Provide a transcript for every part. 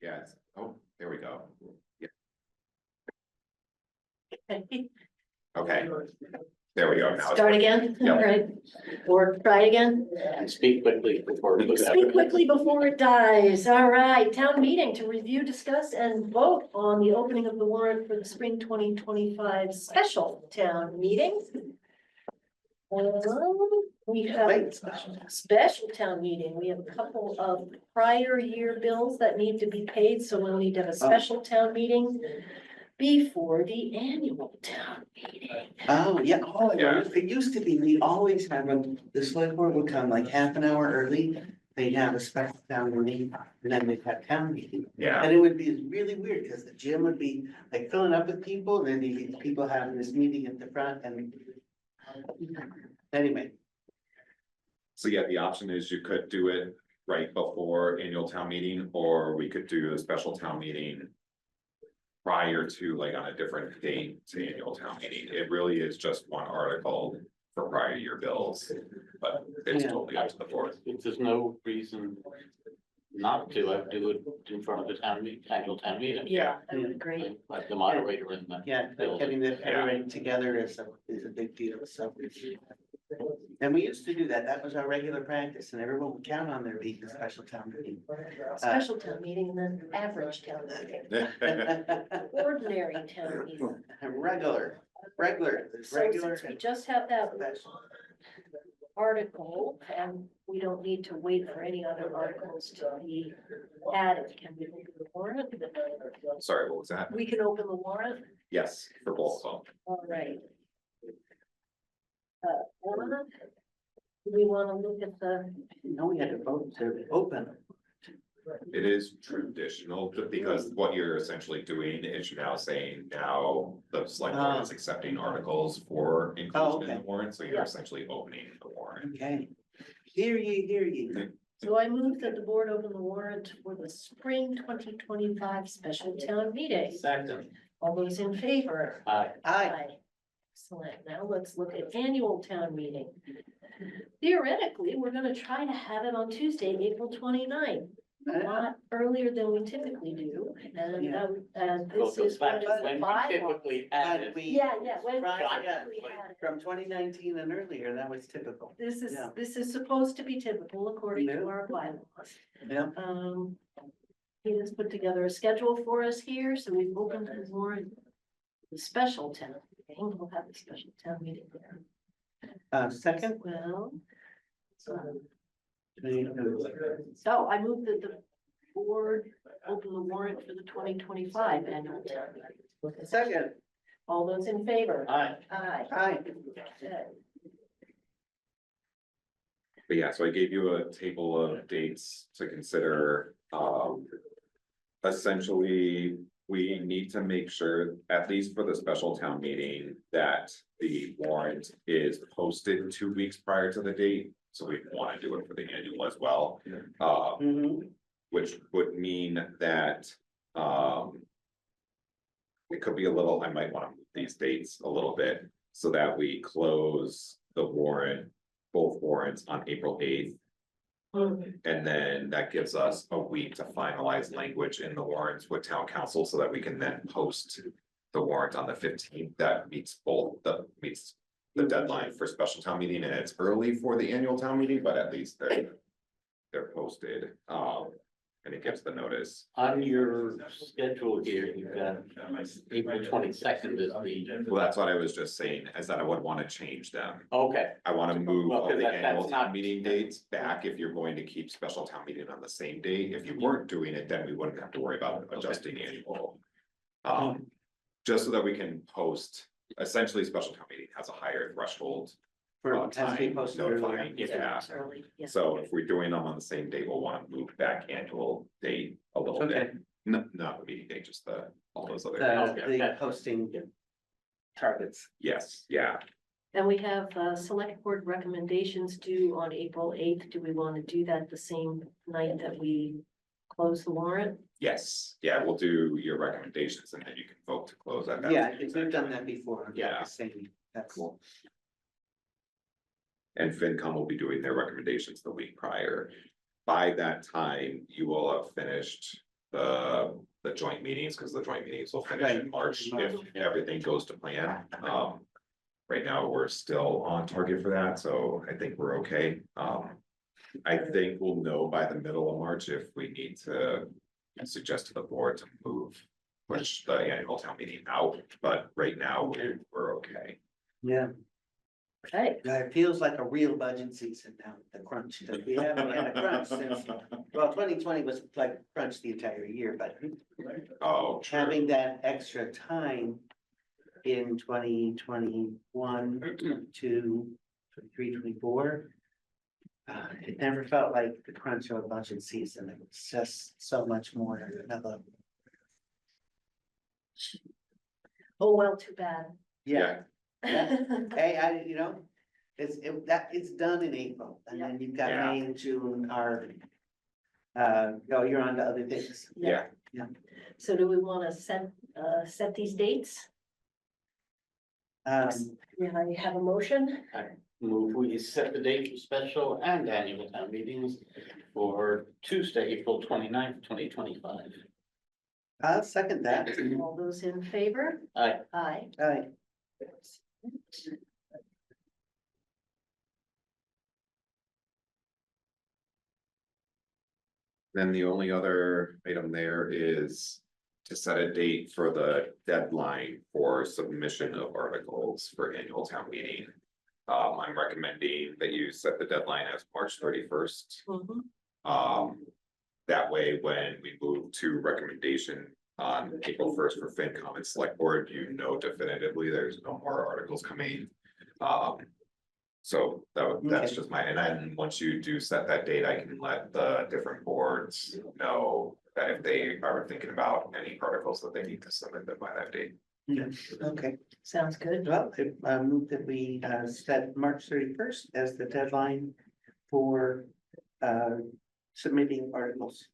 Yes, oh, there we go. Yeah. Okay, there we go. Now it's Start working. again, Yep. all right, or try again. And speak quickly before we go. Speak quickly before it dies. All right, town meeting to review, discuss, and vote on the opening of the warrant for the spring 2025 special town meeting. We have a special town meeting. We have a couple of prior year bills that need to be paid, so we'll need to have a special town meeting before the annual town meeting. Oh, yeah, oh, Yeah. it used to be, we always have them, the select board would come like half an hour early. They'd have a special town meeting, and then they'd have town meeting. Yeah, And it would be really weird, because the gym would be like filling up with people, and then you'd get people having this meeting at the front, and anyway. so yeah, the option is you could do it right before annual town meeting, or we could do a special town meeting prior to, like, on a different date to annual town meeting. It really is just one article for prior year bills, but it's Yeah. totally up to the board. If there's no reason not to, I do it in front of the town meeting, annual town meeting. Yeah, I would agree. Like the moderator in the. Yeah, like getting everybody together is a big deal, so. And we used to do that, that was our regular practice, and everyone would count on there being a special town meeting. Special town meeting and then average town meeting, ordinary town meeting. Regular, there's So regular. since we just have that Special. article and we don't need to wait for any other articles to be added, can we open the warrant? Sorry, what was that? We can open the warrant, Yes, for both of them. all right. Warrant? Do we want to look at the, No, we had to vote to open. It is traditional, because what you're essentially doing is you're now saying now the select board is accepting articles for inclusion in the okay. warrant, so you're Yeah. essentially opening the warrant. Okay. Hear ye, hear ye. so I move that the board open the warrant for the spring 2025 special town meeting. Second. All those in favor? Aye. Aye. Excellent. Now let's look at annual town meeting. Theoretically, we're gonna try to have it on Tuesday, April 29th, not earlier than we typically do. And Well, this it goes is back what to is when the we bylaw. typically had Had it. we, Yeah, when Right, we yeah. typically had it. from 2019 and earlier, that was typical. This is, Yeah. this is supposed to be typical according to Yeah. our bylaws. Yeah. He has put together a schedule for us here, so we've opened the warrant. The special town meeting, we'll have a special town meeting there. Second. Well. So Oh, I move that the board open the warrant for the 2025 annual town meeting. Second. All those in favor? Aye. Aye. Aye. Okay. But yeah, so I gave you a table of dates to consider, essentially, we need to make sure, at least for the special town meeting, that the warrant is posted 2 weeks prior to the date. So we want to do it for the annual as well, Mhm. which would mean that, it could be a little, I might want to move these dates a little bit so that we close the warrant, both warrants on April 8th. And then that gives us a week to finalize language in the warrants with town council so that we can then post the warrant on the 15th. That meets the deadline for special town meeting, and it's early for the annual town meeting, but at least they're posted. And it gives the notice. On your schedule here, you've got April 22nd is the. Well, that's what I was just saying, is that I would want to change them. Okay, I want to move Well, all 'cause the that's annual town not- meeting dates back if you're going to keep special town meeting on the same day. If you weren't doing it, then we wouldn't have to worry about adjusting annual. Just so that we can post, essentially, special town meeting has a higher threshold. For Has to be time posted notifying. earlier. Yeah. It's early, yeah. So if we're doing them on the same day, we'll want to move back annual date a little bit. Okay. Not the meeting date, just all those other. The posting targets. Yes, yeah. And we have select board recommendations due on April 8th. Do we want to do that the same night that we close the warrant? Yes, yeah, we'll do your recommendations and then you can vote to close at that. Yeah, because we've done that before. Yeah. That's Cool. And FinCom will be doing their recommendations the week prior. By that time, you will have finished the joint meetings, because the joint meetings will finish in March if everything goes to plan. Right now, we're still on target for that, so I think we're okay. I think we'll know by the middle of March if we need to suggest to the board to push the annual town meeting out, but right now, we're okay. Yeah, Okay, it feels like a real budget season now, the crunch, that we haven't had a crunch since, well, 2020 was like crunch the entire year, but Oh, true. having that extra time in 2021 to 23, 24. It never felt like the crunch of a budget season. It was just so much more another. oh, well, too bad. Yeah, hey, it's done in April, and then you've got Yeah. May and June are. You're on to other things. Yeah, So do we wanna set these dates? Yeah, I have a motion, Move we set the date for special and annual town meetings for Tuesday, April 29th, 2025. I'll second that. all those in favor? Aye. Aye. Aye. then the only other item there is to set a date for the deadline for submission of articles for annual town meeting. I'm recommending that you set the deadline as March 31st. Mhm. That way, when we move to recommendation on April 1st for FinCom and Select Board, you know definitively there's no more articles coming. So that's Okay. just my, and then once you do set that date, I can let the different boards know that if they are thinking about any articles that they need to submit them by that date. Okay, Sounds good. well, I move that we set March 31st as the deadline for submitting articles.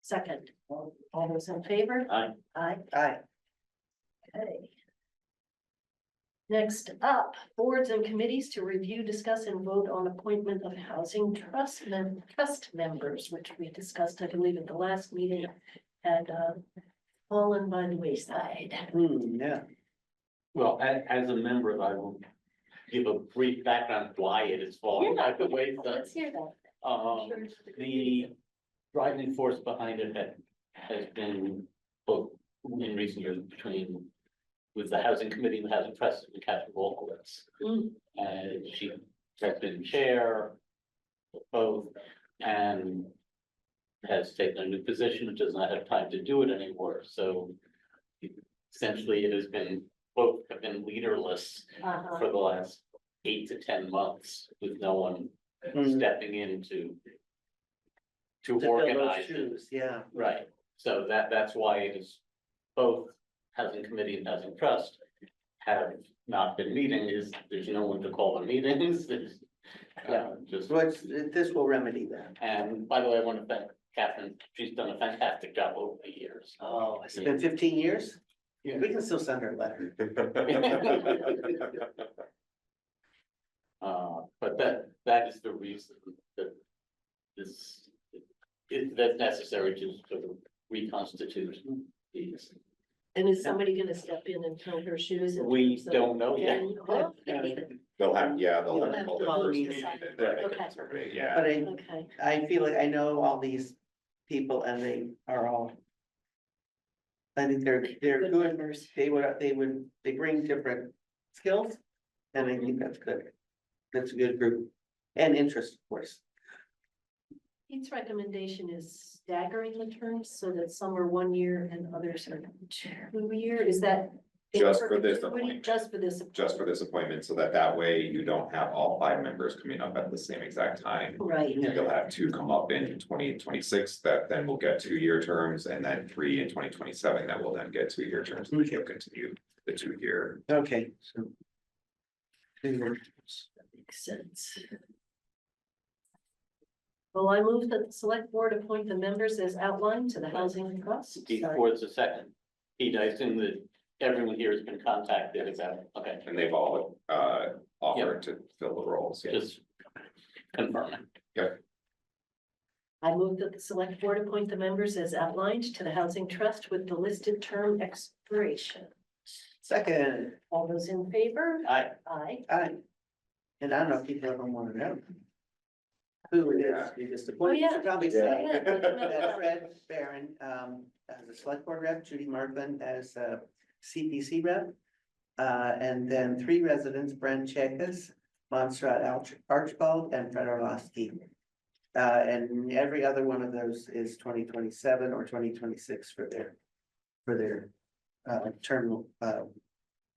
Second, all those in favor? Aye. Aye. Aye. Okay. Next up, boards and committees to review, discuss, and vote on appointment of housing trust members, which we discussed, I believe, at the last meeting, had fallen by the wayside. Yeah. Well, as a member, I will give a brief background why it is falling by the wayside. Let's hear that. The driving force behind it has been both in recent years with the housing committee and the housing trust and Catherine Wolkowitz. Mm. She has been chair of both and has taken a new position, does not have time to do it anymore, so essentially it has been, both have been leaderless Uh-huh. for the last 8 to 10 months with no one stepping in to To fill those organize it. shoes, yeah. Right, so that's why it is both housing committee and housing trust have not been meeting, there's no one to call the meetings, there's just. So this will remedy that. And by the way, I want to thank Catherine, she's done a fantastic job over the years. Oh, has it been 15 years? Yeah. We can still send her a letter. But that is the reason that that's necessary to sort of reconstitute these. And is somebody gonna step in and fill her shoes? in We terms of- don't know yet. Oh, They'll have You'll to have call to the call first meetings. meeting and then they Okay. can terminate, yeah. But Okay, I feel like I know all these people and they are all. I think they're good good, members. they bring different skills. And I think that's good. That's a good group and interest, of course. Pete's recommendation is staggering the terms so that some are 1 year and others are 2 year, is that? in Just for this perpetuity? appointment. Just for this. Just for this appointment, so that way you don't have all 5 members coming up at the same exact time. Right, You'll have 2 come up in 2026 that then will get 2-year terms, and then 3 in 2027 that will then get 2-year terms, and you'll continue the 2-year. Okay, so. that makes sense. Well, I move that the select board appoint the members as outlined to the housing trust. Before it's a second, Pete, I assume that everyone here has been contacted about, okay, And they've all offered to fill the roles, yeah. just confirming. I move that the select board appoint the members as outlined to the housing trust with the listed term expiration. Second, All those in favor? I, Aye. and I don't know if people ever want to know. Who it is, you just Oh, appointed. yeah. Probably Yeah. say. Fred Barron, as a select board rep, Judy Markland as a CPC rep. And then 3 residents, Bren Chekas, Montserrat Archibald, and Fred Orlowski. And every other one of those is 2027 or 2026 for their term,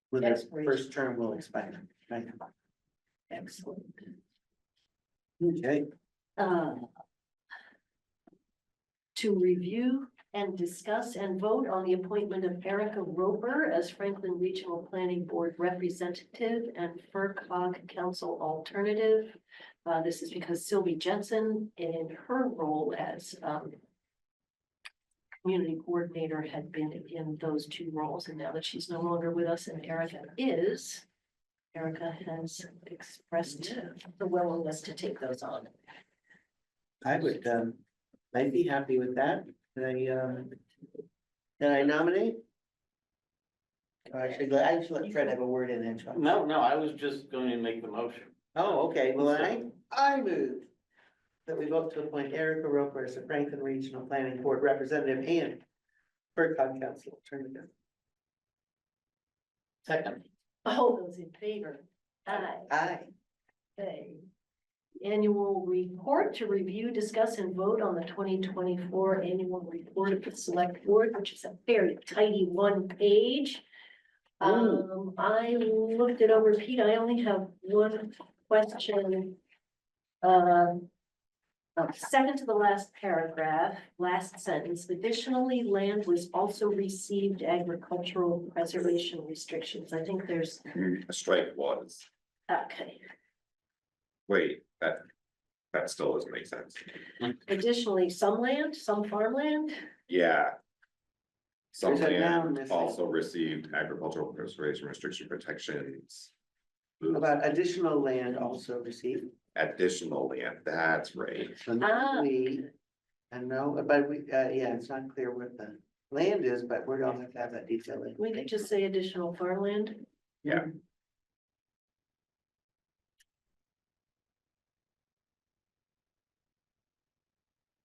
when their Expiration. first term will expire. Right. Excellent. Okay, To review and discuss and vote on the appointment of Erica Roper as Franklin Regional Planning Board Representative and FERCog Council Alternative. This is because Sylvie Jensen, in her role as community coordinator, had been in those 2 roles, and now that she's no longer with us and Erica has expressed the willingness to take those on. I would, I'd be happy with that. Can I nominate? Or I should let Fred have a word in it. no, I was just going to make the motion. Oh, okay, well, I move that we vote to appoint Erica Roper as the Franklin Regional Planning Board Representative and FERCog Council Alternative. Second, All those in favor? Aye. Aye. Okay. Annual report to review, discuss, and vote on the 2024 annual report of the select board, which is a very tidy 1 page. I looked it over, Pete, I only have 1 question. Second to the last paragraph, last sentence, additionally, land was also received agricultural preservation restrictions. I think there's, A strike was, okay. wait, that still doesn't make sense. Additionally, some land, some farmland, Yeah. Some There's a noun land missing. also received agricultural preservation restriction protections. About additional land also received. Additional land, that's right. So now I know, but we, yeah, it's not clear what the land is, but we're gonna have to have that detail in. we could just say additional farmland. Yeah.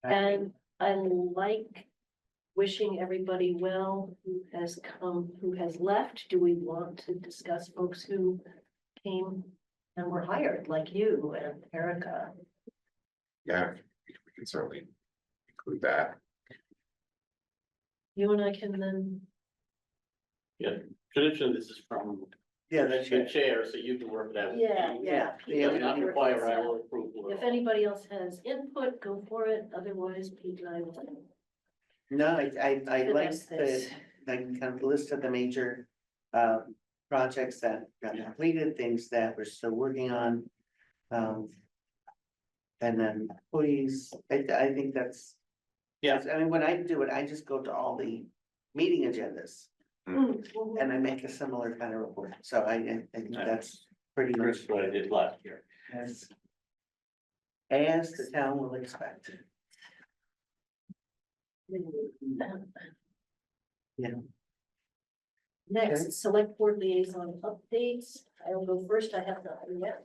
And I like wishing everybody well who has come, who has left. Do we want to discuss folks who came and were hired, like you and Erica? Yeah, we can certainly include that. You and I can then, traditionally, this is from Yeah, that's the it. chair, so you can work it out. yeah. It does not require our approval. at If all. anybody else has input, go for it. Otherwise, Pete and I will. No, I like Finesse the, this. kind of list of the major, projects that got completed, things that we're still working on. And then employees, I think that's. Yeah. I mean, when I do it, I just go to all the meeting agendas and I make a similar kind of report, so I think that's pretty much That's what I did last year. as. As the town will expect. Yeah. Next, select board liaison updates. I will go first. I have nothing yet.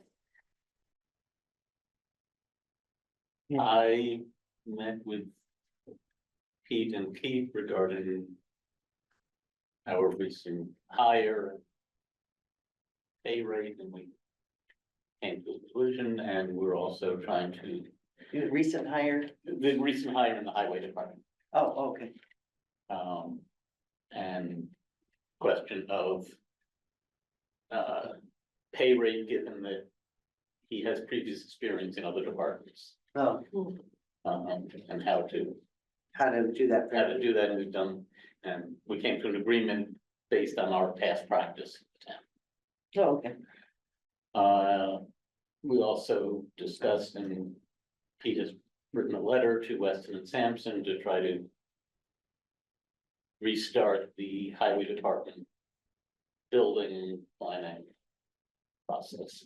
I met with Pete and Keith regarding our recent hire, pay rate, and we came to a conclusion, and we're also trying to, Recent hire, the recent hire in the highway department. oh, okay, And question of pay rate, given that he has previous experience in other departments, oh, and how to how to do that. do that, and we've done, and we came to an agreement based on our past practice. Oh, okay, We also discussed, and Pete has written a letter to Weston and Sampson to try to restart the highway department building planning process.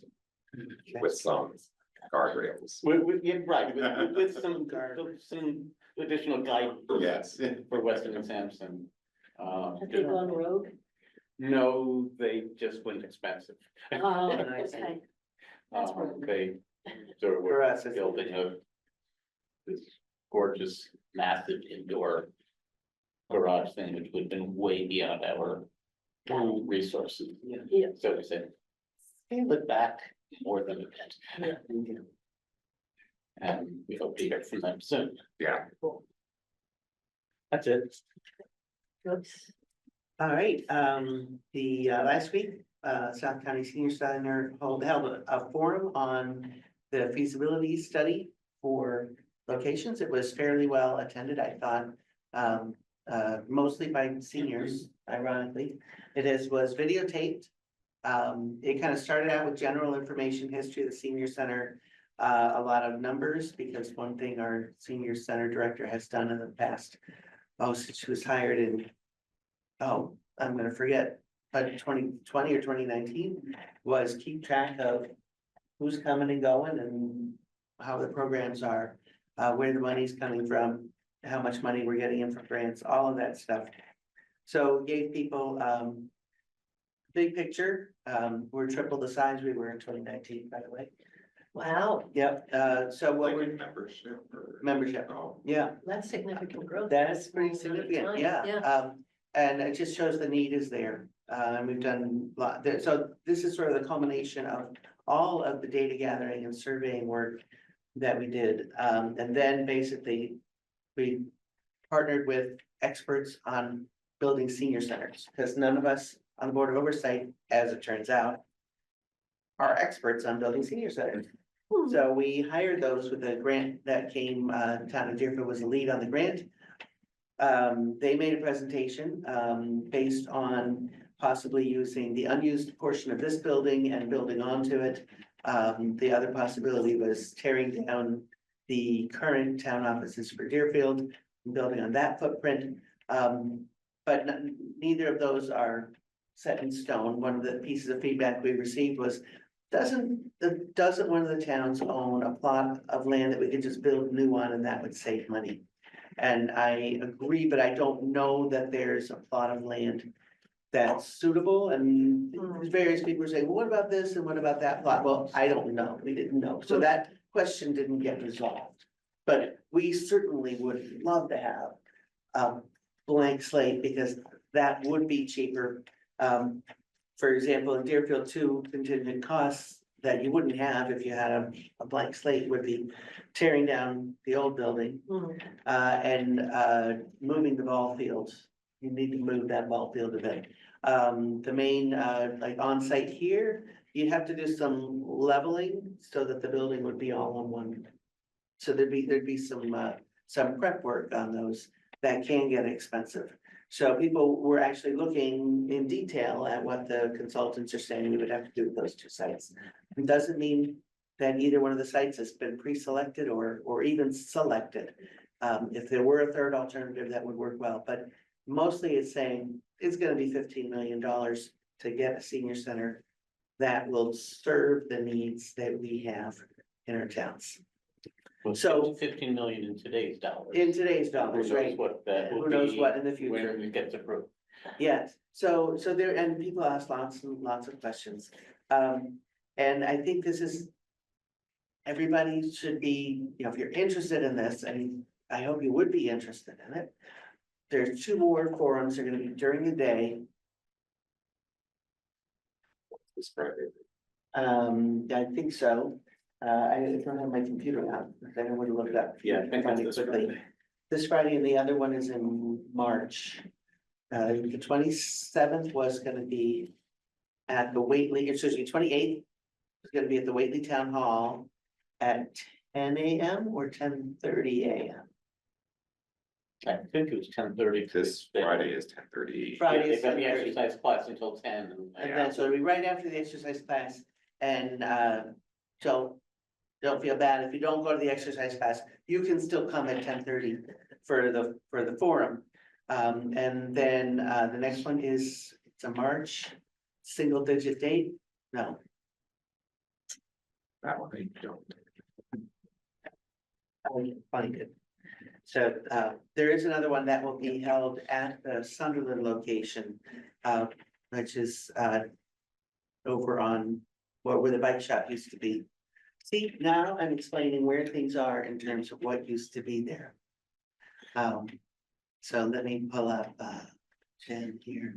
With some guardrails. Yeah, right, with some additional guidance. Yes. For Weston and Sampson. Have they gone rogue? No, they just went expensive. Oh, I see. okay. That's They sort of For were us, it's- building this gorgeous, massive indoor garage thing, which would have been way beyond our resources. Yeah. So we said, scale it back more than a bit. Yeah. And we hope to hear from them soon. Yeah, That's it. Good. All right, last week, South County Senior Center held a forum on the feasibility study for locations. It was fairly well attended, I thought, mostly by seniors, ironically. Was videotaped. It kind of started out with general information, history of the senior center, a lot of numbers, because one thing our senior center director has done in the past, since she was hired in, I'm gonna forget, but 2020 or 2019, was keep track of who's coming and going and how the programs are, where the money's coming from, how much money we're getting in from grants, all of that stuff. So gave people, big picture, we're triple the size we were in 2019, by the way. Wow, Yep, so what like we're, membership or. membership, Oh, yeah. that's significant growth. That's pretty Over significant, time, yeah. yeah. And it just shows the need is there. And we've done a lot there. So this is sort of the culmination of all of the data gathering and surveying work that we did. And then basically we partnered with experts on building senior centers, because none of us on the Board of Oversight, as it turns out, are experts on building senior centers. So we hired those with a grant that came, the town of Deerfield was the lead on the grant. They made a presentation, based on possibly using the unused portion of this building and building onto it. The other possibility was tearing down the current town offices for Deerfield, and building on that footprint. But neither of those are set in stone. One of the pieces of feedback we received was, doesn't one of the towns own a plot of land that we could just build new on and that would save money? And I agree, but I don't know that there's a plot of land that's suitable, and various people are saying, well, what about this and what about that plot? Well, I don't know, we didn't know, so that question didn't get resolved. But we certainly would love to have a blank slate, because that would be cheaper. For example, in Deerfield, two contingent costs that you wouldn't have if you had a blank slate would be tearing down the old building, and moving the ball field. You need to move that ball field a bit. The main, like on site here, you'd have to do some leveling so that the building would be all on one. So there'd be some prep work on those that can get expensive. So people were actually looking in detail at what the consultants are saying we would have to do with those two sites. It doesn't mean that either one of the sites has been pre-selected or even selected. If there were a third alternative, that would work well, but mostly it's saying it's gonna be $15 million to get a senior center that will serve the needs that we have in our towns. So- 15 million in today's dollars. In today's dollars, Who knows right? what that will Who knows be what in the future? when it gets approved. Yes, so there, and people ask lots and lots of questions. And I think this is. Everybody should be, if you're interested in this, and I hope you would be interested in it. There's 2 more forums, they're gonna be during the day. This Friday. I think so. I don't have my computer out, I don't want to look it up. Yeah, I think Find that's it this quickly. Friday. This Friday, and the other one is in March. The 27th was gonna be at the Whately, excuse me, 28th is gonna be at the Whately Town Hall at 10 AM or 10:30 AM. I think it was 10:30. This Friday is 10:30. Friday They've is got the 10:30. exercise class until 10. And then, so it'll be right after the exercise class, and, don't feel bad if you don't go to the exercise class, you can still come at 10:30 for the forum. And then, the next one is, it's a March, single digit date, no, That one I don't. I can find it. So, there is another one that will be held at the Sunderland location, which is, over on, where the bike shop used to be. See, now I'm explaining where things are in terms of what used to be there. So let me pull up, Jen here.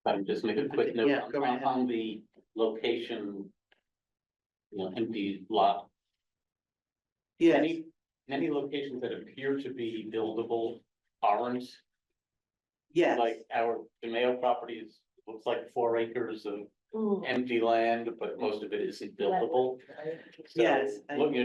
I'm just make a quick note Yeah, go ahead. on the location. Empty lot, Yes, many locations that appear to be buildable aren't. yes, Like our DeMayo properties, looks like 4 acres of Mm. empty land, but most of it isn't buildable. So, Yes,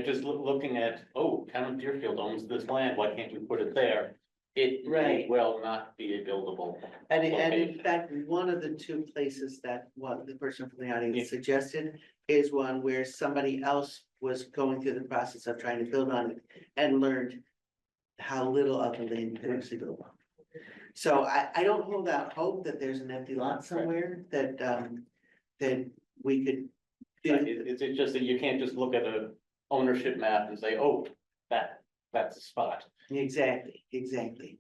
just looking at, oh, Town of Deerfield owns this land, why can't we put it there? It may Right. well not be a buildable. and in location. fact, one of the two places that the person from the Yeah. audience suggested is one where somebody else was going through the process of trying to build on it and learned how little of the land you could actually build on. So I don't hold out hope that there's an empty lot somewhere that, that we could Right, do. It's just that you can't just look at a ownership map and say, oh, that's a spot. Exactly, exactly.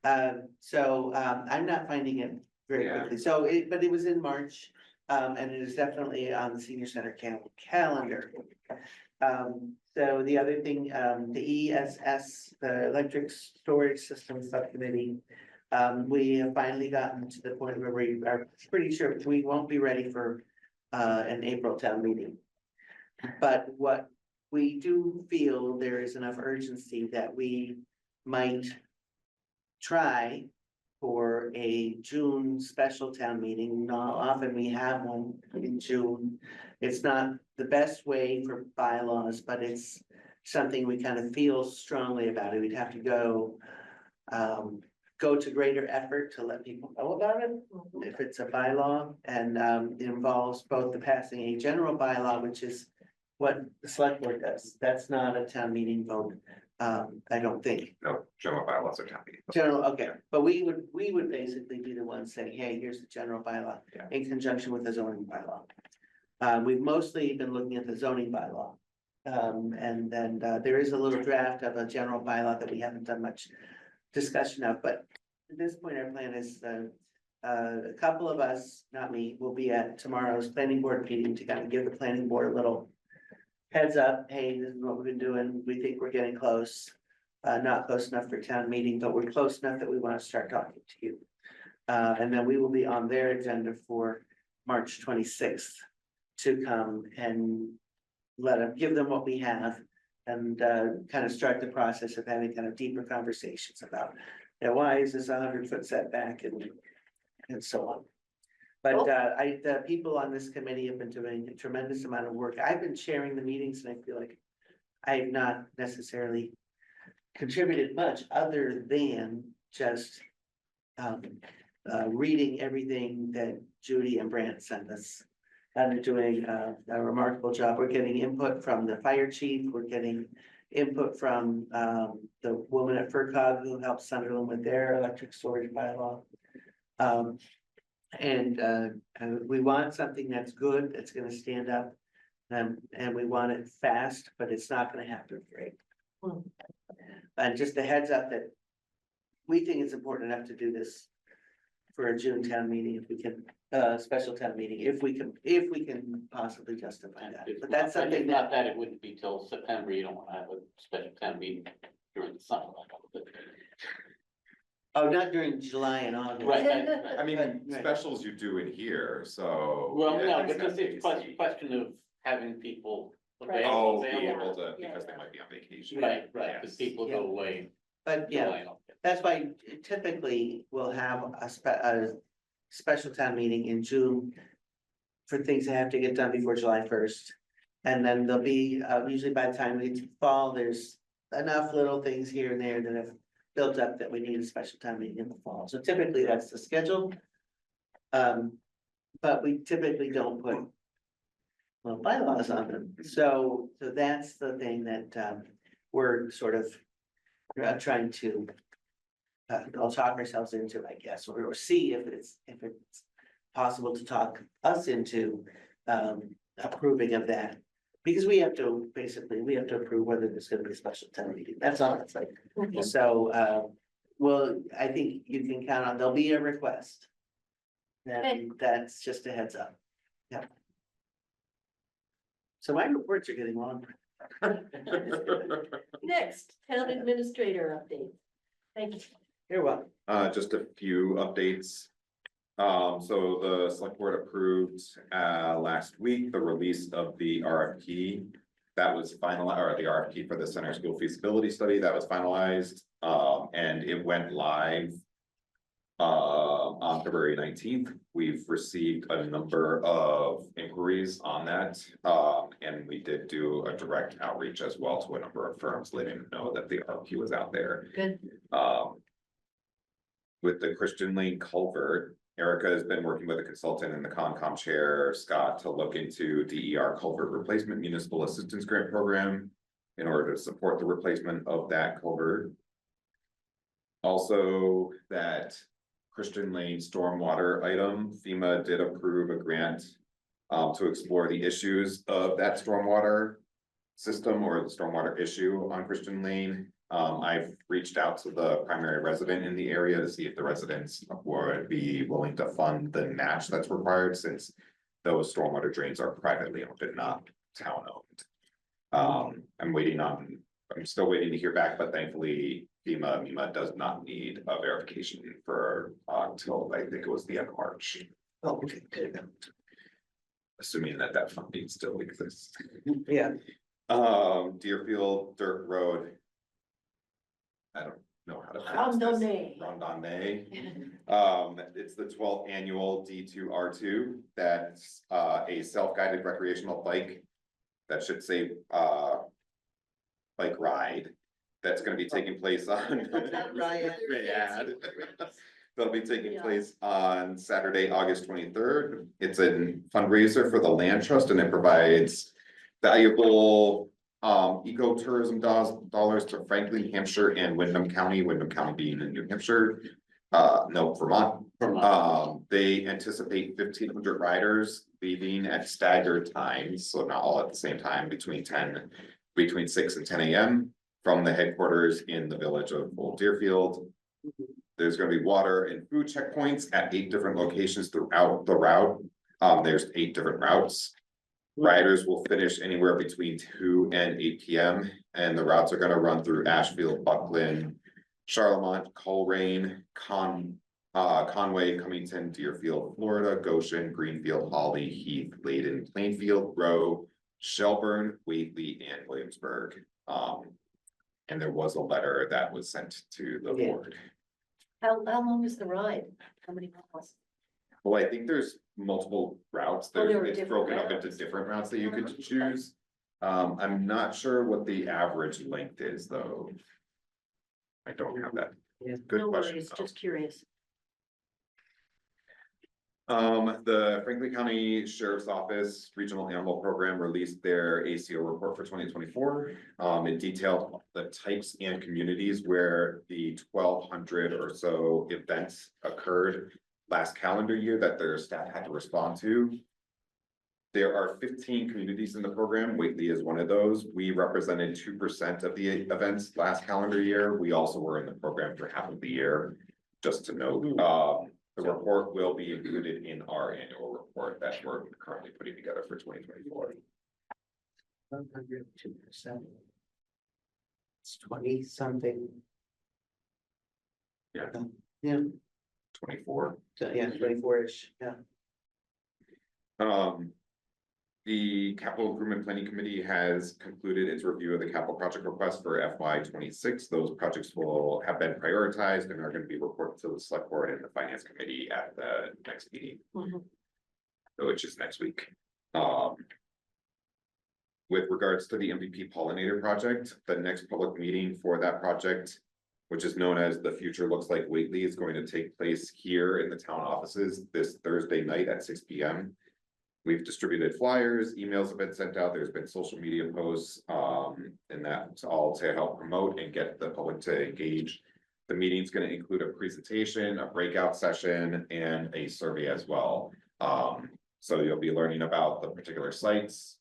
I'm not finding it very Yeah. quickly, but it was in March, and it is definitely on the senior center calendar. So the other thing, the ESS, the Electric Storage System Subcommittee. We have finally gotten to the point where we are pretty sure we won't be ready for, an April town meeting. But what we do feel there is enough urgency that we might try for a June special town meeting. Not often we have one in June. It's not the best way for bylaws, but it's something we kind of feel strongly about it. We'd have to go to greater effort to let people know about it. If it's a bylaw and, it involves both the passing a general bylaw, which is what the select board does. That's not a town meeting vote, I don't think. No, general bylaws are town meeting. General, okay, but we would basically be the ones saying, hey, here's the general bylaw Yeah. in conjunction with the zoning bylaw. We've mostly been looking at the zoning bylaw. And then, there is a little draft of a general bylaw that we haven't done much discussion of, but at this point, our plan is, a couple of us, not me, will be at tomorrow's planning board meeting to kind of give the planning board a little heads up, hey, this is what we've been doing, we think we're getting close. Not close enough for town meeting, but we're close enough that we want to start talking to you. And then we will be on their agenda for March 26th to come and give them what we have and, kind of start the process of having kind of deeper conversations about, why is this 100-foot setback and so on. But, the people on this committee have been doing a tremendous amount of work. I've been chairing the meetings and I feel like I've not necessarily contributed much other than just reading everything that Judy and Brant sent us. And they're doing a remarkable job. We're getting input from the fire chief. We're getting input from the woman at FERCog who helps Sunderland with their electric storage bylaw. And we want something that's good, that's gonna stand up. And we want it fast, but it's not gonna happen great. And just a heads up that we think it's important enough to do this for a June town meeting, if we can, special town meeting, if we can possibly justify that. But that's something Not that, that it wouldn't be till September, you don't want to have a special town meeting during the summer. oh, not during July and August. Right, I mean, Right. specials you do in here, so. Well, yeah, no, it's but not this is easy. question of having people. Right. Oh, available. be Yeah. able to, Yeah. because they might be on vacation. Right, because Yes. people go away. But yeah, July and August. that's why typically we'll have a special town meeting in June for things that have to get done before July 1st. And then there'll be, usually by the time we get to fall, there's enough little things here and there that have built up that we need a special town meeting in the fall. So typically that's the schedule. But we typically don't put well, bylaws on them. So that's the thing that we're sort of trying to I'll talk ourselves into, I guess, or see if it's possible to talk us into approving of that. Because we have to, basically, we have to approve whether there's gonna be a special town meeting. That's all it's like. So, well, I think you can count on, there'll be a request. Okay. That's just a heads up. Yeah. So my reports are getting longer. Next, town administrator update. Thank you. You're welcome. Just a few updates. So the select board approved, last week, the release of the RFP. That was final, or the RFP for the center school feasibility study that was finalized, and it went live. On February 19th, we've received a number of inquiries on that. And we did do a direct outreach as well to a number of firms, letting them know that the RFP was out there. Good. With the Christian Lane culvert, Erica has been working with a consultant and the Concom chair, Scott, to look into DER culvert replacement municipal assistance grant program in order to support the replacement of that culvert. Also, that Christian Lane stormwater item, FEMA did approve a grant to explore the issues of that stormwater system or the stormwater issue on Christian Lane. I've reached out to the primary resident in the area to see if the residents would be willing to fund the match that's required, since those stormwater drains are privately owned and not town owned. I'm still waiting to hear back, but thankfully FEMA does not need a verification for until I think it was the end of March. Oh, okay, good. Assuming that funding still exists. Yeah, Deerfield Dirt Road. I don't know how to pronounce this. Randonnée. It's the 12th annual D2R2. That's a self-guided recreational bike. That should say bike ride. That's gonna be taking place on. Rad. That'll be taking place on Saturday, August 23rd. It's a fundraiser for the Land Trust, and it provides valuable ecotourism dollars to Franklin, Hampshire and Windham County being in New Hampshire. No, Vermont. They anticipate 1,500 riders leaving at staggered times, so not all at the same time, between 6 and 10 a.m. from the headquarters in the village of Old Deerfield. There's gonna be water and food checkpoints at 8 different locations throughout the route. There's 8 different routes. Riders will finish anywhere between 2 and 8 p.m. and the routes are gonna run through Ashfield, Buckland, Charlemont, Coleraine, Conway, Cummington, Deerfield, Florida, Goshen, Greenfield, Holly, Heath, Layden, Plainfield, Rowe, Shelburne, Whately, and Williamsburg. And there was a letter that was sent to the board. How long is the ride? How many miles? Well, I think there's multiple routes. Oh, there were It's different broken up into routes. different routes that you could choose. I'm not sure what the average length is, though. I don't have that. Yeah. Good No question. worries, just curious. The Franklin County Sheriff's Office Regional Animal Program released their ACO report for 2024. It detailed the types and communities where the 1,200 or so events occurred last calendar year that their staff had to respond to. There are 15 communities in the program. Whately is one of those. We represented 2% of the events last calendar year. We also were in the program for half of the year, just to note. The report will be included in our annual report that we're currently putting together for 2024. 102%. It's 20 something. Yeah. Yeah, 24. so yeah, 24-ish, yeah. The Capital Improvement Planning Committee has concluded its review of the capital project request for FY26. Those projects will have been prioritized and are going to be reported to the Select Board and the Finance Committee at the next meeting, which is next week. With regards to the MVP pollinator project, the next public meeting for that project, which is known as The Future Looks Like Whately, is going to take place here in the town offices this Thursday night at 6 p.m. We've distributed flyers, emails have been sent out, there's been social media posts, and that's all to help promote and get the public to engage. The meeting's gonna include a presentation, a breakout session, and a survey as well. So you'll be learning about the particular sites.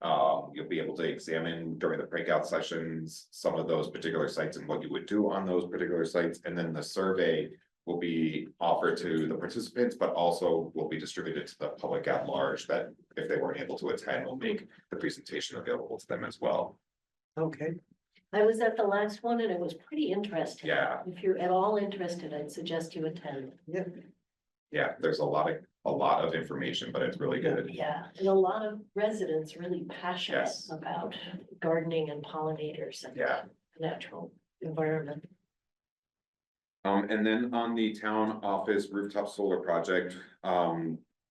You'll be able to examine during the breakout sessions, some of those particular sites and what you would do on those particular sites, and then the survey will be offered to the participants, but also will be distributed to the public at large, that if they weren't able to attend, we'll make the presentation available to them as well. Okay. I was at the last one and it was pretty interesting. Yeah. If you're at all interested, I'd suggest you attend. Yeah, there's a lot of information, but it's really good. Yeah, and a lot of residents really passionate Yes. about gardening and pollinators and Yeah. natural environment. And then on the town office rooftop solar project,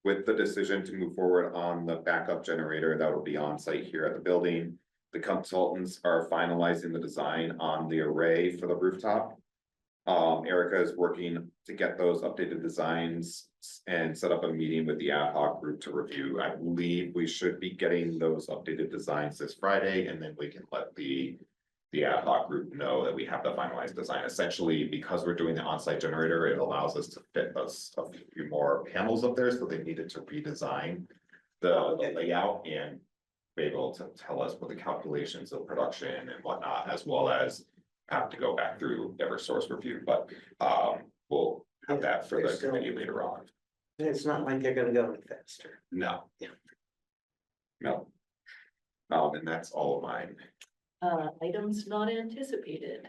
with the decision to move forward on the backup generator that will be on site here at the building. The consultants are finalizing the design on the array for the rooftop. Erica is working to get those updated designs and set up a meeting with the ad hoc group to review. I believe we should be getting those updated designs this Friday, and then we can let the ad hoc group know that we have the finalized design. Essentially, because we're doing the on-site generator, it allows us to fit us a few more panels up there, so they needed to redesign the layout and be able to tell us what the calculations of production and whatnot, as well as have to go back through Eversource review, but we'll have that for the committee later on. It's not like they're gonna go any faster. No. Yeah. No. And that's all of mine. Items not anticipated.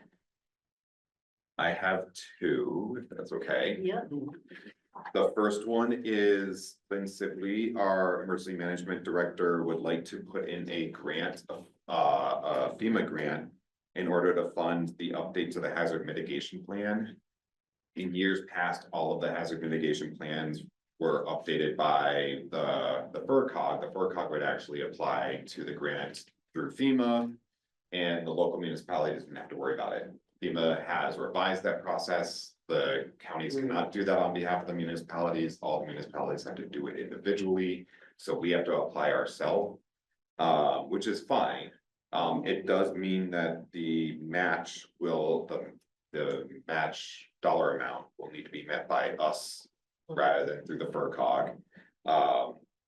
I have two, if that's okay. Yeah, The first one is Lynn Sibley, our emergency management director, would like to put in a grant, a FEMA grant, in order to fund the update to the hazard mitigation plan. In years past, all of the hazard mitigation plans were updated by the FERCog. The FERCog would actually apply to the grant through FEMA, and the local municipality doesn't have to worry about it. FEMA has revised that process. The counties cannot do that on behalf of the municipalities. All the municipalities have to do it individually. So we have to apply ourselves, which is fine. It does mean that the match will, the match dollar amount will need to be met by us rather than through the FERCog.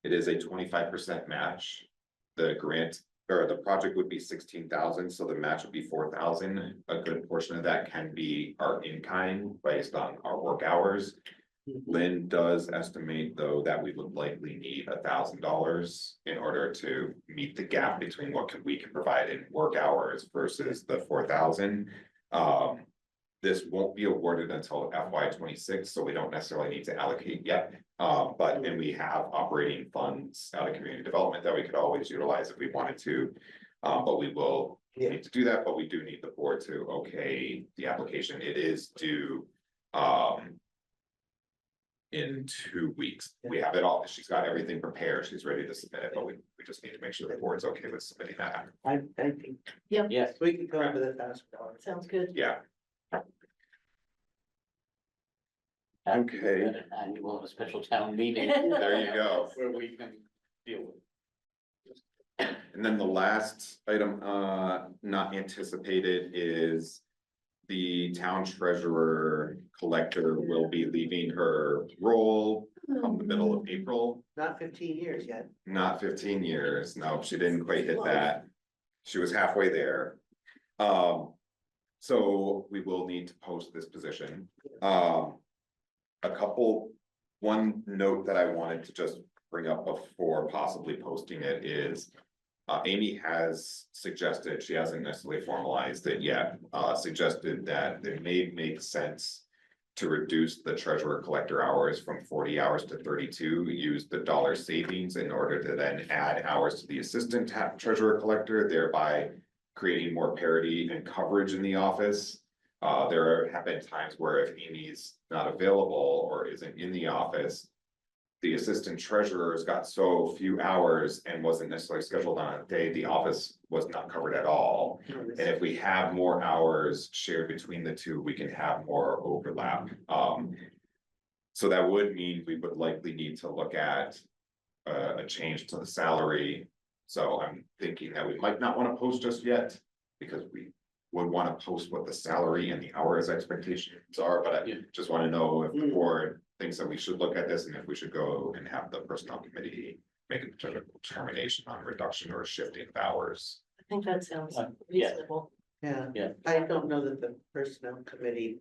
It is a 25% match. The grant or the project would be 16,000, so the match would be 4,000. A good portion of that can be our in-kind based on our work hours. Lynn does estimate, though, that we would likely need $1,000 in order to meet the gap between what we can provide in work hours versus the 4,000. This won't be awarded until FY 26, so we don't necessarily need to allocate yet. And we have operating funds out of community development that we could always utilize if we wanted to. But we will need to do that, but we do need the board to okay the application. It is due in 2 weeks. We have it all. She's got everything prepared. She's ready to submit it, but we just need to make sure the board's okay with submitting that. I think Yes, we can come up with $1,000. sounds good. Yeah, after Okay. an annual and special town meeting. there you go. Where we can deal with. And then the last item, not anticipated is the town treasurer collector will be leaving her role come the middle of April. Not 15 years yet. Not 15 years. No, she didn't quite hit that. She was halfway there. So we will need to post this position. One note that I wanted to just bring up before possibly posting it is Amy has suggested, she hasn't necessarily formalized it yet, suggested that it may make sense to reduce the treasurer collector hours from 40 hours to 32, use the dollar savings in order to then add hours to the assistant treasurer collector, thereby creating more parity and coverage in the office. There have been times where if Amy's not available or isn't in the office, the assistant treasurer's got so few hours and wasn't necessarily scheduled on a day, the office was not covered at all. And if we have more hours shared between the two, we can have more overlap. So that would mean we would likely need to look at a change to the salary. So I'm thinking that we might not wanna post just yet, because we would wanna post what the salary and the hours expectations are, but I Yeah. just wanna know if the Mm. board thinks that we should look at this and if we should go and have the personnel committee make a determination on reduction or shifting of hours. I think that sounds Yeah. reasonable. Yeah. Yeah. I don't know that the personnel committee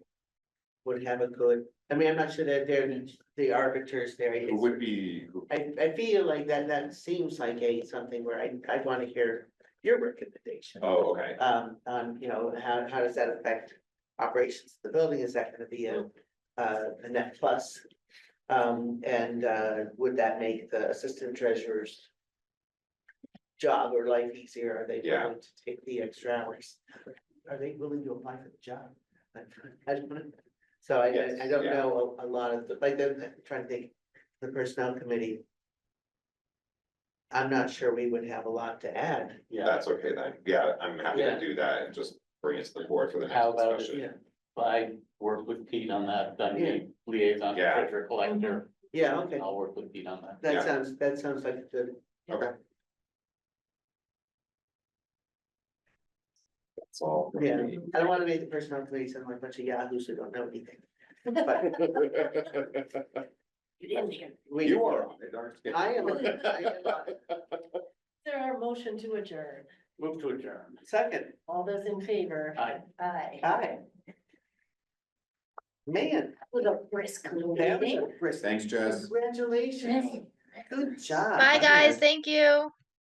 would have a good, I mean, I'm not sure that they're the arbiters there. Who would be, who- I feel like that seems like something where I want to hear your recommendation. oh, okay, On, how does that affect operations of the building? Is that gonna be a net plus? And would that make the assistant treasurer's job or life easier? Are they Yeah. willing to take the extra hours? Are they willing to apply for the job? So I Yes, don't yeah. know a lot of, I'm trying to think, the personnel committee. I'm not sure we would have a lot to add. Yeah, that's okay then, yeah, I'm happy Yeah. to do that and just bring it to the board for the How next about it? discussion. I work with Pete on that, I'm the liaison Yeah. treasurer collector, Yeah, okay, I'll work with Pete on that. that Yeah. sounds like a good. Okay. That's all. from Yeah, me. I don't wanna make the personnel committee sound like a bunch of yahoos who don't know anything. You didn't hear. We- You are on it, aren't you? I am, on it. There are motion to adjourn. Move to adjourn. Second, All those in favor? Aye. Aye. hi. Man. With a brisk little that was a meeting. brisk- Thanks, Jess. Congratulations, good job. Bye, guys. Thank you.